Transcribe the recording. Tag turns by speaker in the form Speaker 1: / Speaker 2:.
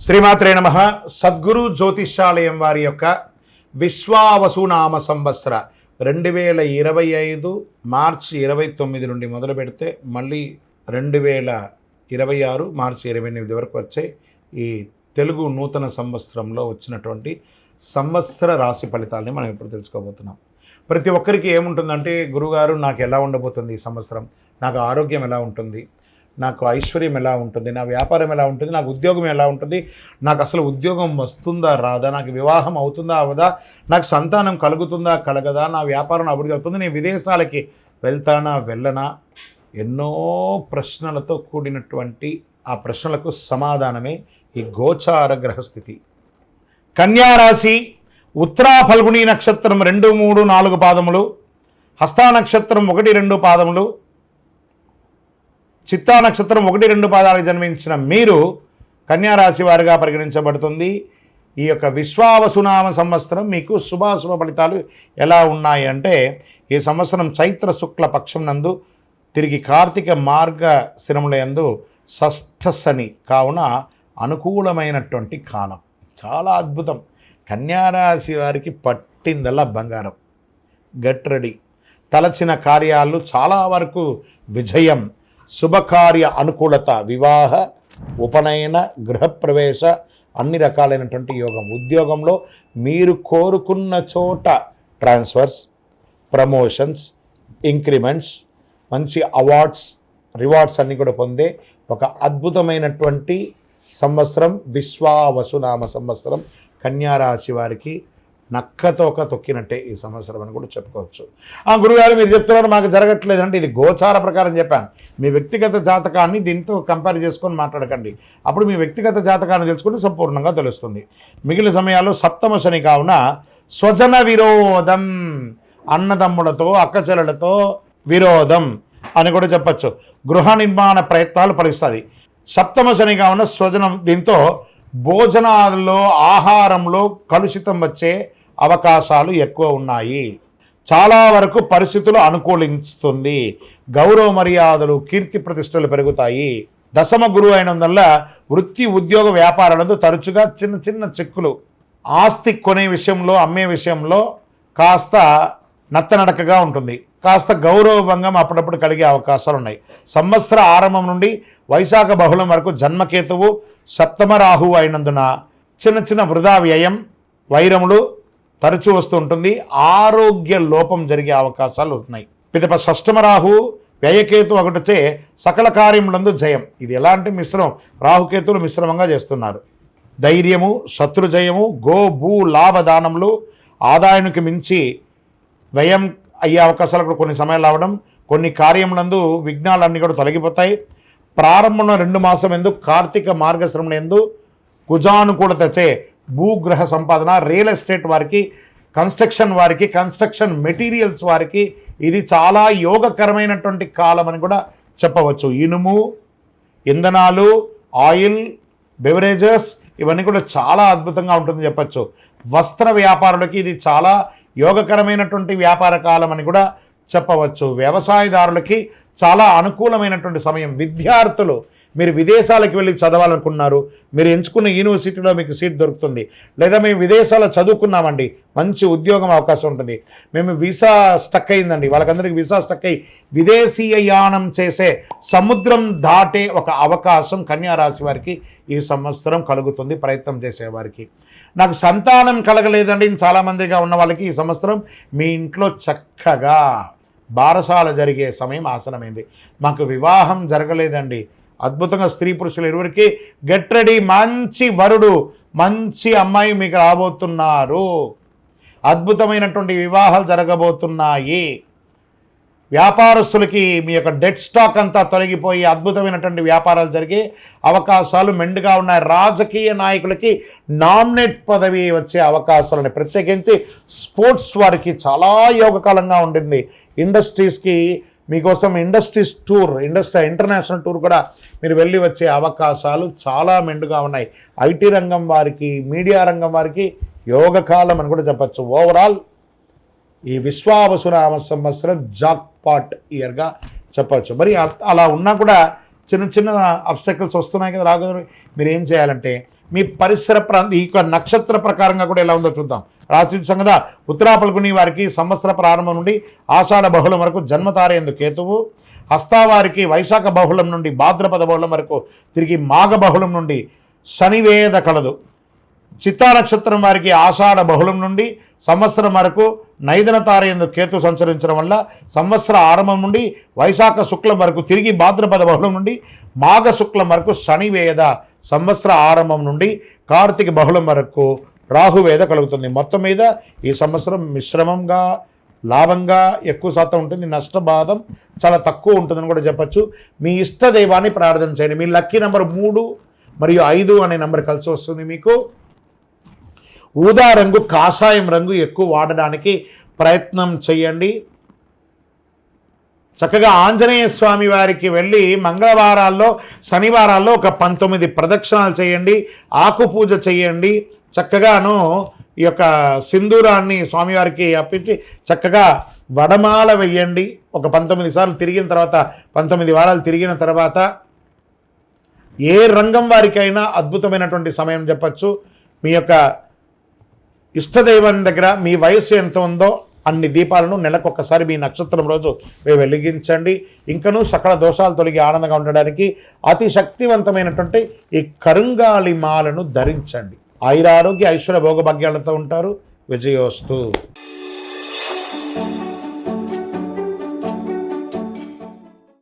Speaker 1: శ్రీమాత్రే నమః. సద్గురు జ్యోతిష్యాలయం వారి యొక్క విశ్వావసునామ సంవత్సర 2025 మార్చి 29 నుండి మొదలు పెడితే మళ్ళీ 2026 మార్చి 28 వరకు వచ్చే ఈ తెలుగు నూతన సంవత్సరంలో వచ్చినటువంటి సంవత్సర రాశి ఫలితాలని మనం ఇప్పుడు తెలుసుకోబోతున్నాం. ప్రతి ఒక్కరికి ఏముంటుందంటే, గురుగారు నాకు ఎలా ఉండబోతుంది ఈ సంవత్సరం, నాకు ఆరోగ్యం ఎలా ఉంటుంది, నాకు ఐశ్వర్యం ఎలా ఉంటుంది, నా వ్యాపారం ఎలా ఉంటుంది, నాకు ఉద్యోగం ఎలా ఉంటుంది, నాకు అసలు ఉద్యోగం వస్తుందా రాదా, నాకు వివాహం అవుతుందా అవదా, నాకు సంతానం కలుగుతుందా కలగదా, నా వ్యాపారం అభివృద్ధి అవుతుంది, నేను విదేశాలకి వెళ్తానా వెళ్ళనా, ఎన్నో ప్రశ్నలతో కూడినటువంటి ఆ ప్రశ్నలకు సమాధానమే ఈ గోచార గ్రహస్థితి. కన్యారాశి ఉత్తరా ఫల్గుణి నక్షత్రం 2, 3, 4 పాదములు, హస్తా నక్షత్రం 1, 2 పాదములు, చిత్తా నక్షత్రం 1, 2 పాదాలకు జన్మించిన మీరు కన్యారాశి వారిగా పరిగణించబడుతుంది. ఈ యొక్క విశ్వావసునామ సంవత్సరం మీకు శుభాశుభ ఫలితాలు ఎలా ఉన్నాయి అంటే, ఈ సంవత్సరం చైత్ర శుక్ల పక్షం నందు తిరిగి కార్తీక మార్గ స్థిరముల యందు షష్ఠ శని కావున అనుకూలమైనటువంటి కాలం. చాలా అద్భుతం. కన్యారాశి వారికి పట్టిందల్లా బంగారం. Get ready. తలచిన కార్యాలు చాలా వరకు విజయం, శుభకార్య అనుకూలత, వివాహ, ఉపనయన, గృహప్రవేశ, అన్ని రకాలైనటువంటి యోగం. ఉద్యోగంలో మీరు కోరుకున్న చోట ట్రాన్స్ఫర్స్, ప్రమోషన్స్, ఇంక్రిమెంట్స్, మంచి అవార్డ్స్, రివార్డ్స్ అన్నీ కూడా పొందే ఒక అద్భుతమైనటువంటి సంవత్సరం విశ్వావసునామ సంవత్సరం. కన్యారాశి వారికి నక్కతోక తొక్కినట్టే ఈ సంవత్సరం అని కూడా చెప్పుకోవచ్చు. గురుగారు మీరు చెప్తున్నారు మాకు జరగట్లేదు అంటే, ఇది గోచార ప్రకారం చెప్పాను. మీ వ్యక్తిగత జాతకాన్ని దీంతో కంపేర్ చేసుకొని మాట్లాడకండి. అప్పుడు మీ వ్యక్తిగత జాతకాన్ని తెలుసుకుంటే సంపూర్ణంగా తెలుస్తుంది. మిగిలిన సమయాల్లో సప్తమ శని కావున స్వజన విరోధం, అన్నదమ్ములతో అక్కచెల్లెలతో విరోధం అని కూడా చెప్పచ్చు. గృహ నిర్మాణ ప్రయత్నాలు ఫలిస్తుంది. సప్తమ శని కావున స్వజనం, దీంతో భోజనాల్లో ఆహారంలో కలుషితం వచ్చే అవకాశాలు ఎక్కువ ఉన్నాయి. చాలా వరకు పరిస్థితులు అనుకూలిస్తుంది. గౌరవ మర్యాదలు, కీర్తి ప్రతిష్టలు పెరుగుతాయి. దశమ గురువు అయినందువల్ల వృత్తి, ఉద్యోగ, వ్యాపారాలతో తరచుగా చిన్న చిన్న చిక్కులు, ఆస్తి కొనే విషయంలో, అమ్మే విషయంలో కాస్త నత్తనడకగా ఉంటుంది. కాస్త గౌరవ భంగం అప్పుడప్పుడు కలిగే అవకాశాలు ఉన్నాయి. సంవత్సర ఆరంభం నుండి వైశాఖ బహుళం వరకు జన్మకేతువు సప్తమ రాహువు అయినందున చిన్న చిన్న వృధా వ్యయం, వైరములు తరచూ వస్తూ ఉంటుంది. ఆరోగ్య లోపం జరిగే అవకాశాలు ఉన్నాయి. పిదప షష్టమ రాహువు వ్యయకేతు ఒకటిచే సకల కార్యములందు జయం. ఇది ఎలాంటి మిశ్రమం, రాహుకేతువులు మిశ్రమంగా చేస్తున్నారు. ధైర్యము, శత్రుజయము, గో భూ లాభదానములు, ఆదాయానికి మించి వ్యయం అయ్యే అవకాశాలు కూడా కొన్ని సమయాలు రావడం. కొన్ని కార్యములందు విఘ్నాలన్నీ కూడా తొలగిపోతాయి. ప్రారంభంలో 2 మాసం ఎందు కార్తీక మార్గశ్రమణ ఎందు కుజానుకూలతచే భూగ్రహ సంపాదన, రియల్ ఎస్టేట్ వారికి, కన్స్ట్రక్షన్ వారికి, కన్స్ట్రక్షన్ మెటీరియల్స్ వారికి ఇది చాలా యోగకరమైనటువంటి కాలం అని కూడా చెప్పవచ్చు. ఇనుము, ఇంధనాలు, ఆయిల్, బెవరేజెస్ ఇవన్నీ కూడా చాలా అద్భుతంగా ఉంటుందని చెప్పచ్చు. వస్త్ర వ్యాపారులకి ఇది చాలా యోగకరమైనటువంటి వ్యాపార కాలం అని కూడా చెప్పవచ్చు. వ్యవసాయదారులకి చాలా అనుకూలమైనటువంటి సమయం. విద్యార్థులు, మీరు విదేశాలకు వెళ్ళి చదవాలనుకున్నారు, మీరు ఎంచుకున్న యూనివర్సిటీలో మీకు సీట్ దొరుకుతుంది. లేదా మేము విదేశాల్లో చదువుకున్నామండి, మంచి ఉద్యోగం అవకాశం ఉంటుంది. మేము వీసా స్టక్ అయిందండి, వాళ్ళకందరికీ వీసా స్టక్ అయ్యి విదేశీయ యానం చేసే, సముద్రం దాటే ఒక అవకాశం కన్యారాశి వారికి ఈ సంవత్సరం కలుగుతుంది. ప్రయత్నం చేసేవారికి. నాకు సంతానం కలగలేదండి చాలామందిగా ఉన్న వాళ్ళకి ఈ సంవత్సరం మీ ఇంట్లో చక్కగా బారసాల జరిగే సమయం ఆసనమైంది. మాకు వివాహం జరగలేదండి, అద్భుతంగా స్త్రీ పురుషులు ఇరువురికి గెట్ రెడీ. మంచి వరుడు, మంచి అమ్మాయి మీకు రాబోతున్నారు. అద్భుతమైనటువంటి వివాహాలు జరగబోతున్నాయి. వ్యాపారస్తులకి మీ యొక్క డెట్ స్టాక్ అంతా తొలగిపోయి అద్భుతమైనటువంటి వ్యాపారాలు జరిగే అవకాశాలు మెండుగా ఉన్నాయి. రాజకీయ నాయకులకి నామినేట్ పదవి వచ్చే అవకాశాలని, ప్రత్యేకించి స్పోర్ట్స్ వారికి చాలా యోగకాలంగా ఉంటుంది. ఇండస్ట్రీస్కి మీకోసం ఇండస్ట్రీస్ టూర్, ఇంటర్నేషనల్ టూర్ కూడా మీరు వెళ్ళి వచ్చే అవకాశాలు చాలా మెండుగా ఉన్నాయి. ఐటీ రంగం వారికి, మీడియా రంగం వారికి యోగకాలం అని కూడా చెప్పచ్చు. ఓవరాల్ ఈ విశ్వావసునామ సంవత్సరం జాక్పాట్ ఇయర్గా చెప్పచ్చు. మరి అలా ఉన్నా కూడా చిన్న చిన్న అబ్స్టకల్స్ వస్తున్నాయి కదా రాఘవ. మీరు ఏం చేయాలంటే మీ పరిసర ఈ యొక్క నక్షత్ర ప్రకారంగా కూడా ఎలా ఉందో చూద్దాం. రాశి సంగదా ఉత్తరా పల్గుని వారికి సంవత్సర ప్రారంభం నుండి ఆషాఢ బహుళం వరకు జన్మతారేందు కేతువు, హస్తావారికి వైశాఖ బహుళం నుండి భాద్రపద బహుళం వరకు తిరిగి మాఘ బహుళం నుండి శనివేద కలదు. చిత్తా నక్షత్రం వారికి ఆషాఢ బహుళం నుండి సంవత్సరం వరకు నైదన తారయందు కేతు సంచరించడం వల్ల సంవత్సర ఆరంభం నుండి వైశాఖ శుక్లం వరకు తిరిగి భాద్రపద బహుళం నుండి మాఘ శుక్లం వరకు శనివేద సంవత్సర ఆరంభం నుండి కార్తీక బహుళం వరకు రాహువేద కలుగుతుంది. మొత్తం మీద ఈ సంవత్సరం మిశ్రమంగా లాభంగా ఎక్కువ శాతం ఉంటుంది, నష్టబాధం చాలా తక్కువ ఉంటుందని కూడా చెప్పచ్చు. మీ ఇష్ట దైవాన్ని ప్రార్థన చేయండి. మీ లక్కీ నెంబర్ 3 మరియు 5 అనే నెంబర్ కలిసి వస్తుంది. మీకు ఊదా రంగు, కాషాయం రంగు ఎక్కువ వాడడానికి ప్రయత్నం చేయండి. చక్కగా ఆంజనేయ స్వామి వారికి వెళ్ళి మంగళవారాల్లో శనివారాల్లో ఒక 19 ప్రదక్షిణాలు చేయండి, ఆకు పూజ చేయండి. చక్కగాను ఈ యొక్క సింధూరాన్ని స్వామివారికి అప్పించి చక్కగా వడమాల వెయ్యండి. ఒక 19 సార్లు తిరిగిన తర్వాత 19 వారాలు తిరిగిన తర్వాత ఏ రంగం వారికైనా అద్భుతమైనటువంటి సమయం చెప్పచ్చు. మీ యొక్క ఇష్టదైవం దగ్గర మీ వయస్సు ఎంత ఉందో అన్ని దీపాలను నెలకొకసారి మీ నక్షత్రం రోజు వెలిగించండి. ఇంకనూ సకల దోషాలు తొలగి ఆనందంగా ఉండడానికి అతి శక్తివంతమైనటువంటి ఈ కరుంగాలి మాలను ధరించండి. ఆయురారోగ్య ఐశ్వర్య భోగభాగ్యాలతో ఉంటారు. విజయోస్తు.